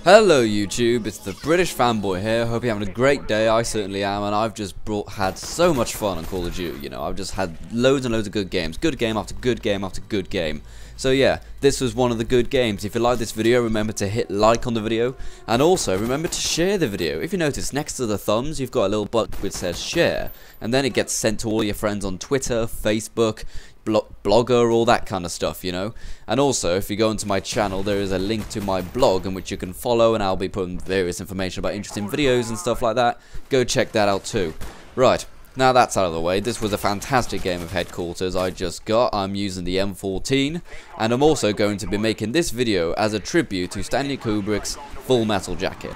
Hello YouTube, it's the British Fanboy here. Hope you're having a great day. I certainly am, and I've just had so much fun on Call of Duty. You know, I've just had loads and loads of good games. Good game after good game after good game. So yeah, this was one of the good games. If you like this video, remember to hit like on the video, and also remember to share the video. If you notice, next to the thumbs, you've got a little button which says share, and then it gets sent to all your friends on Twitter, Facebook, Blogger, all that kind of stuff, you know. And also, if you go into my channel, there is a link to my blog in which you can follow, and I'll be putting various information about interesting videos and stuff like that. Go check that out too. Right, now that's out of the way. This was a fantastic game of Headquarters I just got. I'm using the M14, and I'm also going to be making this video as a tribute to Stanley Kubrick's Full Metal Jacket.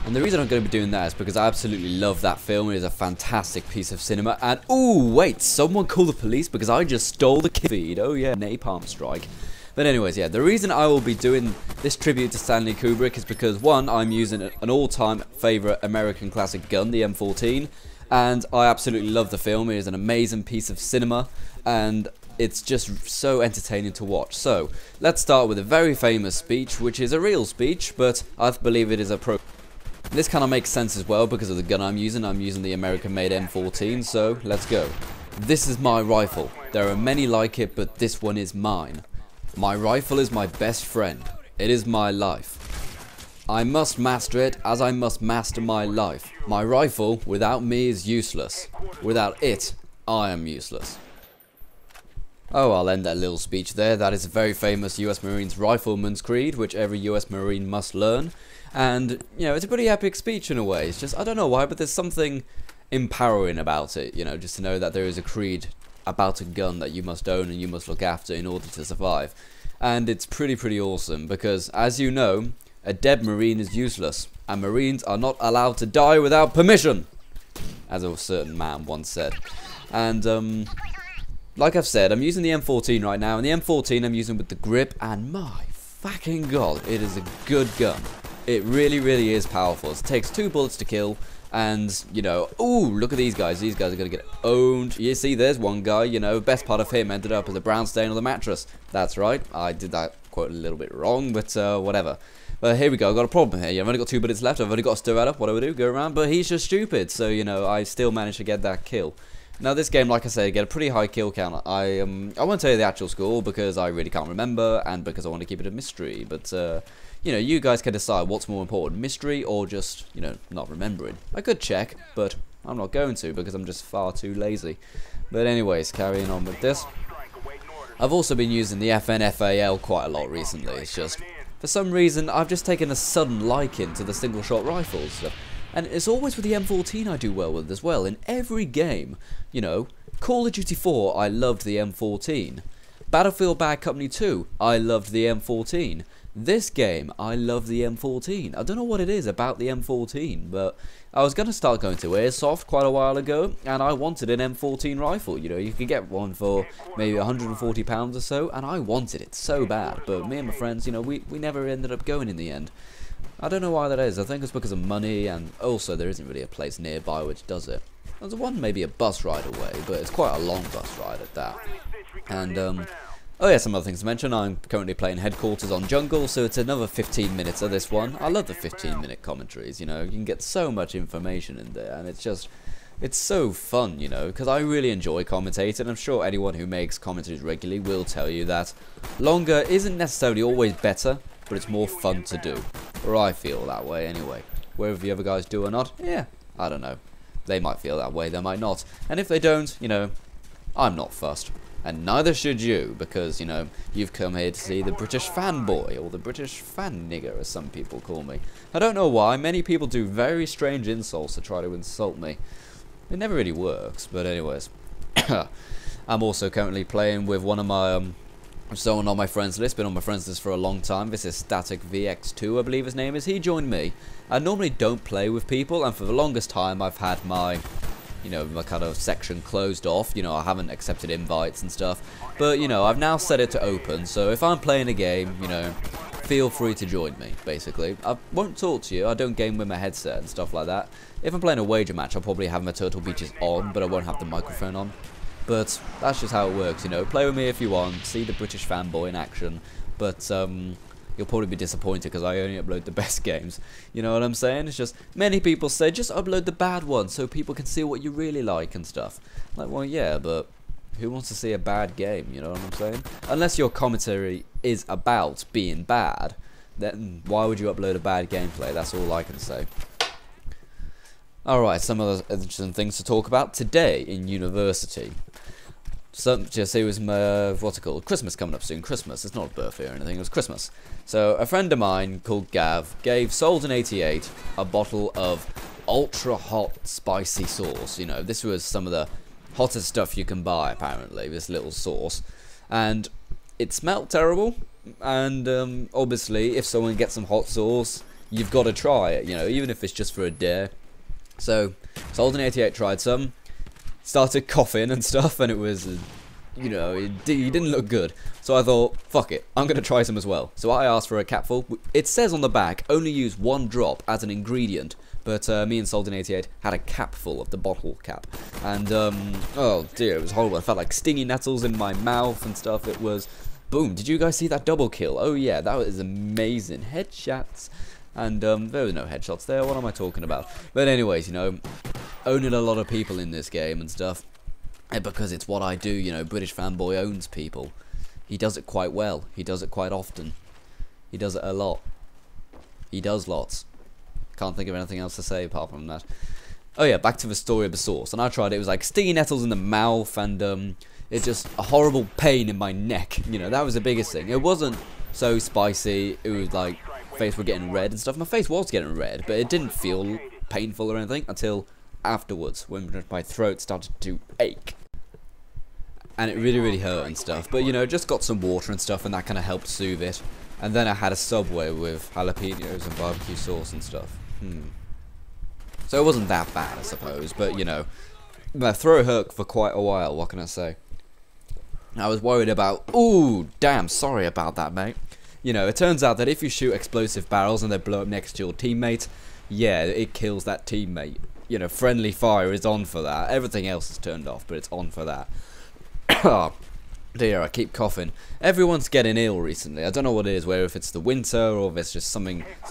And the reason I'm going to be doing that is because I absolutely love that film. It is a fantastic piece of cinema. And, ooh, wait, someone call the police because I just stole the feed. Oh yeah, napalm strike. But anyways, yeah, the reason I will be doing this tribute to Stanley Kubrick is because, one, I'm using an all-time favourite American classic gun, the M14. And I absolutely love the film. It is an amazing piece of cinema. And it's just so entertaining to watch. So, let's start with a very famous speech, which is a real speech, but I believe it is appropriate. This kind of makes sense as well because of the gun I'm using. I'm using the American-made M14, so let's go. This is my rifle. There are many like it, but this one is mine. My rifle is my best friend. It is my life. I must master it as I must master my life. My rifle, without me, is useless. Without it, I am useless. Oh, I'll end that little speech there. That is a very famous US Marines Rifleman's Creed, which every US Marine must learn. And, you know, it's a pretty epic speech in a way. It's just, I don't know why, but there's something empowering about it, you know, just to know that there is a creed about a gun that you must own and you must look after in order to survive. And it's pretty awesome because, as you know, a dead Marine is useless, and Marines are not allowed to die without permission, as a certain man once said. And, like I've said, I'm using the M14 right now, and the M14 I'm using with the grip, and my fucking god, it is a good gun. It really is powerful. It takes 2 bullets to kill, and, you know, ooh, look at these guys. These guys are going to get owned. You see, there's one guy, you know, best part of him ended up as a brown stain on the mattress. That's right. I did that quote a little bit wrong, but whatever. But here we go. I've got a problem here. I've only got 2 bullets left. I've only got a Stiretta. What do I do? Go around. But he's just stupid, so, you know, I still managed to get that kill. Now, this game, like I said, get a pretty high kill count. I won't tell you the actual score because I really can't remember, and because I want to keep it a mystery, but, you know, you guys can decide what's more important, mystery or just, you know, not remembering. I could check, but I'm not going to because I'm just far too lazy. But anyways, carrying on with this. I've also been using the FNFAL quite a lot recently. It's just, for some reason, I've just taken a sudden liking to the single-shot rifles. And it's always with the M14 I do well with as well. In every game, you know, Call of Duty 4, I loved the M14. Battlefield Bad Company 2, I loved the M14. This game, I love the M14. I don't know what it is about the M14, but I was going to start going to Airsoft quite a while ago, and I wanted an M14 rifle. You know, you could get one for maybe £140 or so, and I wanted it so bad. But me and my friends, you know, we never ended up going in the end. I don't know why that is. I think it's because of money, and also there isn't really a place nearby which does it. There's one maybe a bus ride away, but it's quite a long bus ride at that. And, oh yeah, some other things to mention. I'm currently playing Headquarters on Jungle, so it's another 15 minutes of this one. I love the 15-minute commentaries, you know. You can get so much information in there, and it's just, it's so fun, you know, because I really enjoy commentating. I'm sure anyone who makes commentaries regularly will tell you that longer isn't necessarily always better, but it's more fun to do. Or I feel that way anyway. Whether the other guys do or not, yeah, I don't know. They might feel that way, they might not. And if they don't, you know, I'm not fussed. And neither should you, because, you know, you've come here to see the British fanboy, or the British fan nigger, as some people call me. I don't know why, many people do very strange insults to try to insult me. It never really works, but anyways. I'm also currently playing with one of my, someone on my friends list, been on my friends list for a long time. This is Static VX2, I believe his name is. He joined me. I normally don't play with people, and for the longest time I've had my, you know, my kind of section closed off. You know, I haven't accepted invites and stuff. But, you know, I've now set it to open, so if I'm playing a game, you know, feel free to join me, basically. I won't talk to you, I don't game with my headset and stuff like that. If I'm playing a wager match, I'll probably have my Turtle Beaches on, but I won't have the microphone on. But that's just how it works, you know. Play with me if you want, see the British fanboy in action. But, you'll probably be disappointed because I only upload the best games. You know what I'm saying? It's just, many people say, just upload the bad ones so people can see what you really like and stuff. Like, well, yeah, but who wants to see a bad game, you know what I'm saying? Unless your commentary is about being bad, then why would you upload a bad gameplay? That's all I can say. Alright, some other interesting things to talk about today in university. Just it was what's it called? Christmas coming up soon. Christmas. It's not a birthday or anything. It was Christmas. So a friend of mine called Gav gave Solden88 a bottle of ultra hot spicy sauce. You know, this was some of the hottest stuff you can buy apparently. This little sauce, and it smelled terrible. And obviously, if someone gets some hot sauce, you've got to try it. You know, even if it's just for a dare. So Solden88 tried some. Started coughing and stuff, and it was, you know, he didn't look good. So I thought, fuck it, I'm going to try some as well. So I asked for a capful. It says on the back, only use 1 drop as an ingredient. But me and Solden88 had a capful of the bottle cap. And, oh dear, it was horrible. I felt like stingy nettles in my mouth and stuff. It was, boom. Did you guys see that double kill? Oh yeah, that was amazing. Headshots. And there were no headshots there. What am I talking about? But anyways, you know, owning a lot of people in this game and stuff, and because it's what I do, you know, British Fanboy owns people. He does it quite well. He does it quite often. He does it a lot. He does lots. Can't think of anything else to say apart from that. Oh yeah, back to the story of the sauce. And I tried it. It was like stingy nettles in the mouth, and it's just a horrible pain in my neck. You know, that was the biggest thing. It wasn't so spicy. It was like face were getting red and stuff. My face was getting red, but it didn't feel painful or anything until afterwards, when my throat started to ache. And it really hurt and stuff. But, you know, just got some water and stuff, and that kind of helped soothe it. And then I had a Subway with jalapenos and barbecue sauce and stuff. So it wasn't that bad, I suppose. But, you know, my throat hurt for quite a while, what can I say? I was worried about, ooh, damn, sorry about that, mate. You know, it turns out that if you shoot explosive barrels and they blow up next to your teammate, yeah, it kills that teammate. You know, friendly fire is on for that. Everything else is turned off, but it's on for that. Oh, dear, I keep coughing. Everyone's getting ill recently. I don't know what it is, whether if it's the winter or if it's just some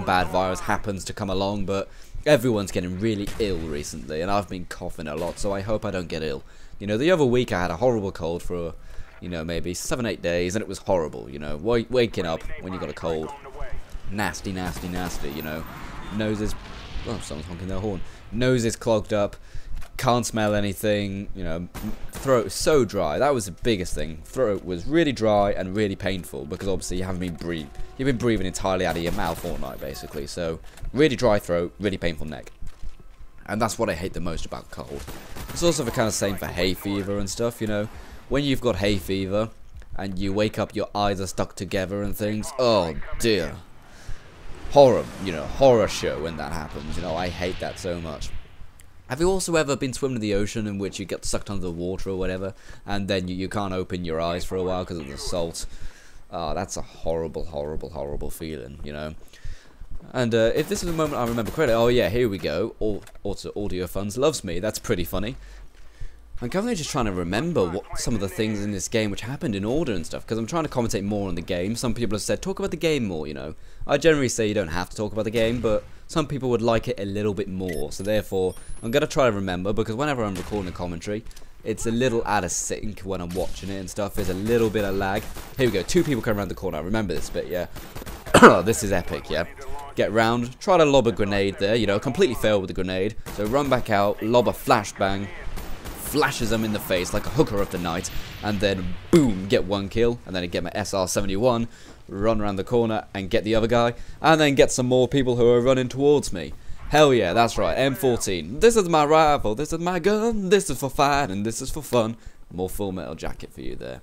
bad virus happens to come along, but everyone's getting really ill recently, and I've been coughing a lot, so I hope I don't get ill. You know, the other week I had a horrible cold for, you know, maybe 7-8 days, and it was horrible, you know, waking up when you got a cold. Nasty, nasty, nasty, you know. Nose is, oh, someone's honking their horn. Nose is clogged up, can't smell anything, you know, throat is so dry. That was the biggest thing. Throat was really dry and really painful, because obviously you haven't been breathing. You've been breathing entirely out of your mouth all night, basically. So, really dry throat, really painful neck. And that's what I hate the most about cold. It's also the kind of same for hay fever and stuff, you know. When you've got hay fever and you wake up, your eyes are stuck together and things. Oh dear. Horror, you know, horror show when that happens. You know, I hate that so much. Have you also ever been swimming in the ocean in which you get sucked under the water or whatever, and then you can't open your eyes for a while because of the salt? Oh, that's a horrible, horrible, horrible feeling, you know. And if this is a moment I remember correctly, oh yeah, here we go. Also, Audio Funds loves me. That's pretty funny. I'm currently just trying to remember what some of the things in this game which happened in order and stuff, because I'm trying to commentate more on the game. Some people have said, talk about the game more, you know. I generally say you don't have to talk about the game, but some people would like it a little bit more, so therefore, I'm going to try to remember, because whenever I'm recording a commentary, it's a little out of sync when I'm watching it and stuff. There's a little bit of lag. Here we go, 2 people come around the corner. I remember this bit, yeah. This is epic, yeah. Get round, try to lob a grenade there, you know, completely fail with the grenade. So run back out, lob a flashbang, flashes them in the face like a hooker of the night, and then boom, get 1 kill, and then I get my SR-71, run around the corner and get the other guy, and then get some more people who are running towards me. Hell yeah, that's right, M14. This is my rifle, this is my gun, this is for fight, and this is for fun. More Full Metal Jacket for you there.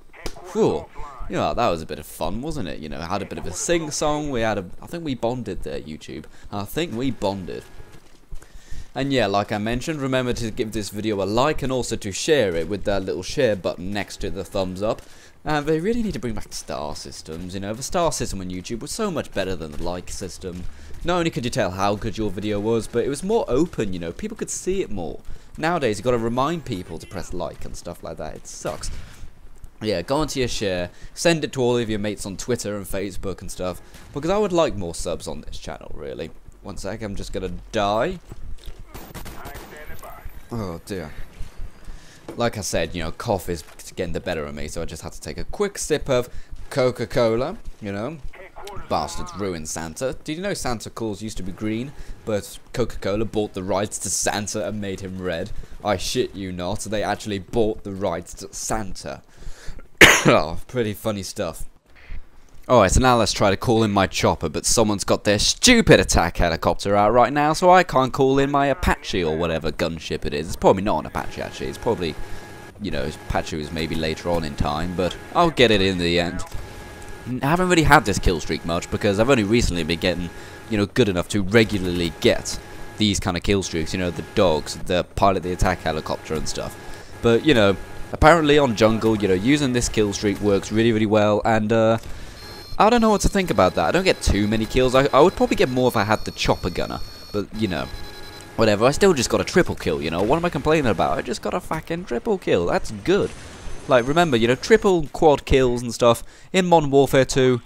Whew. You know, that was a bit of fun, wasn't it? You know, had a bit of a sing-song, we had I think we bonded there, YouTube. I think we bonded. And yeah, like I mentioned, remember to give this video a like and also to share it with that little share button next to the thumbs up. And they really need to bring back star systems, you know. The star system on YouTube was so much better than the like system. Not only could you tell how good your video was, but it was more open, you know. People could see it more. Nowadays, you've got to remind people to press like and stuff like that. It sucks. Yeah, go onto your share, send it to all of your mates on Twitter and Facebook and stuff, because I would like more subs on this channel, really. One sec, I'm just gonna die. Oh dear. Like I said, you know, cough is getting the better of me, so I just had to take a quick sip of Coca-Cola, you know. Bastards ruined Santa. Did you know Santa Claus used to be green, but Coca-Cola bought the rights to Santa and made him red? I shit you not, they actually bought the rights to Santa. Oh, pretty funny stuff. Alright, so now let's try to call in my chopper, but someone's got their stupid attack helicopter out right now, so I can't call in my Apache or whatever gunship it is. It's probably not an Apache, actually. It's probably, you know, Apache was maybe later on in time, but I'll get it in the end. I haven't really had this kill streak much, because I've only recently been getting, you know, good enough to regularly get these kind of kill streaks, you know, the dogs, the pilot the attack helicopter and stuff. But, you know, apparently on jungle, you know, using this kill streak works really, really well, and, I don't know what to think about that. I don't get too many kills. I would probably get more if I had the chopper gunner. But, you know, whatever. I still just got a triple kill, you know. What am I complaining about? I just got a fucking triple kill. That's good. Like, remember, you know, triple quad kills and stuff in Modern Warfare 2,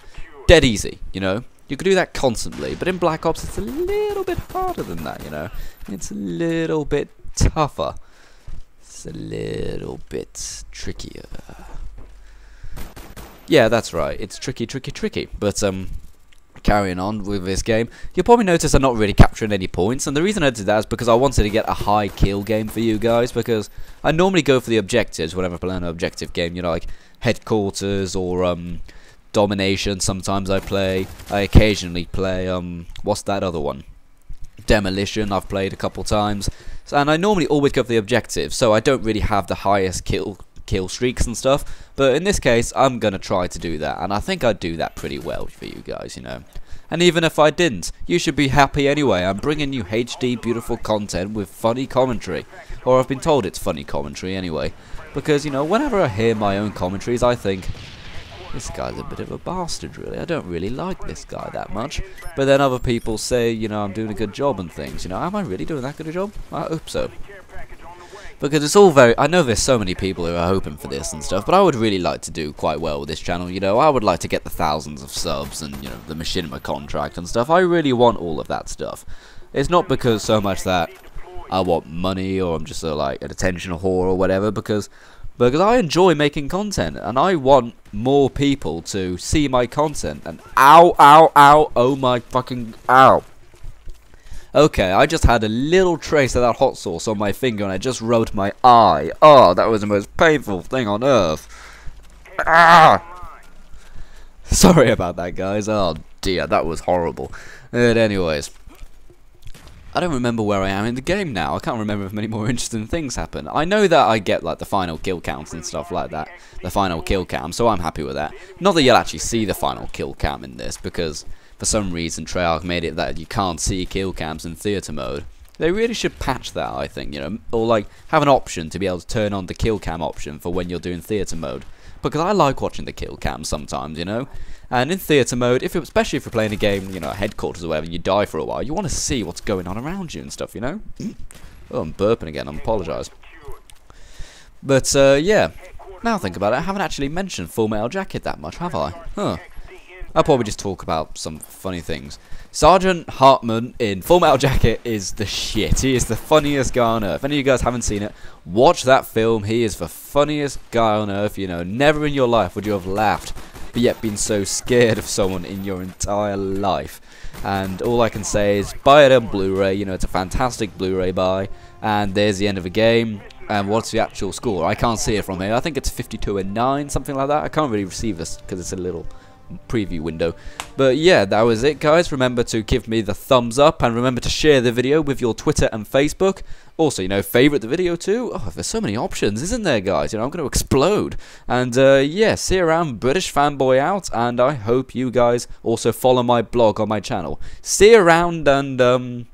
dead easy, you know. You could do that constantly. But in Black Ops, it's a little bit harder than that, you know. It's a little bit tougher. It's a little bit trickier. Yeah, that's right. It's tricky. But, carrying on with this game, you'll probably notice I'm not really capturing any points, and the reason I did that is because I wanted to get a high kill game for you guys, because I normally go for the objectives whenever I play an objective game, you know, like headquarters or, domination. Sometimes I occasionally play, what's that other one? Demolition, I've played a couple times, and I normally always go for the objectives, so I don't really have the highest kill streaks and stuff, but in this case I'm gonna try to do that, and I think I'd do that pretty well for you guys, you know. And even if I didn't, you should be happy anyway. I'm bringing you HD beautiful content with funny commentary, or I've been told it's funny commentary anyway, because, you know, whenever I hear my own commentaries I think, this guy's a bit of a bastard really, I don't really like this guy that much, but then other people say, you know, I'm doing a good job and things, you know. Am I really doing that good a job? I hope so. Because it's all very, I know there's so many people who are hoping for this and stuff, but I would really like to do quite well with this channel, you know. I would like to get the thousands of subs and, you know, the machinima contract and stuff. I really want all of that stuff. It's not because so much that I want money or I'm just like an attention whore or whatever, because I enjoy making content and I want more people to see my content. And ow, oh my fucking ow. Okay, I just had a little trace of that hot sauce on my finger and I just rubbed my eye. Oh, that was the most painful thing on earth. Ah! Sorry about that, guys. Oh dear, that was horrible. But anyways, I don't remember where I am in the game now. I can't remember if many more interesting things happen. I know that I get like the final kill counts and stuff like that. The final kill cam, so I'm happy with that. Not that you'll actually see the final kill cam in this, because for some reason Treyarch made it that you can't see kill cams in theater mode. They really should patch that, I think, you know, or like have an option to be able to turn on the kill cam option for when you're doing theater mode, because I like watching the kill cam sometimes, you know. And in theater mode, especially if you're playing a game, you know, headquarters or whatever, and you die for a while, you want to see what's going on around you and stuff, you know. Oh, I'm burping again. I apologise. But yeah, now think about it, I haven't actually mentioned Full Metal Jacket that much, have I? Huh. I'll probably just talk about some funny things. Sergeant Hartman in Full Metal Jacket is the shit. He is the funniest guy on earth. If any of you guys haven't seen it, watch that film. He is the funniest guy on earth. You know, never in your life would you have laughed, but yet been so scared of someone in your entire life. And all I can say is buy it on Blu-ray. You know, it's a fantastic Blu-ray buy. And there's the end of the game. And what's the actual score? I can't see it from here. I think it's 52-9, something like that. I can't really receive this because it's a little preview window. But yeah, that was it, guys. Remember to give me the thumbs up and remember to share the video with your Twitter and Facebook. Also, you know, favorite the video too. Oh, there's so many options, isn't there, guys? You know, I'm going to explode. And yeah, see you around. British Fanboy out, and I hope you guys also follow my blog on my channel. See you around, and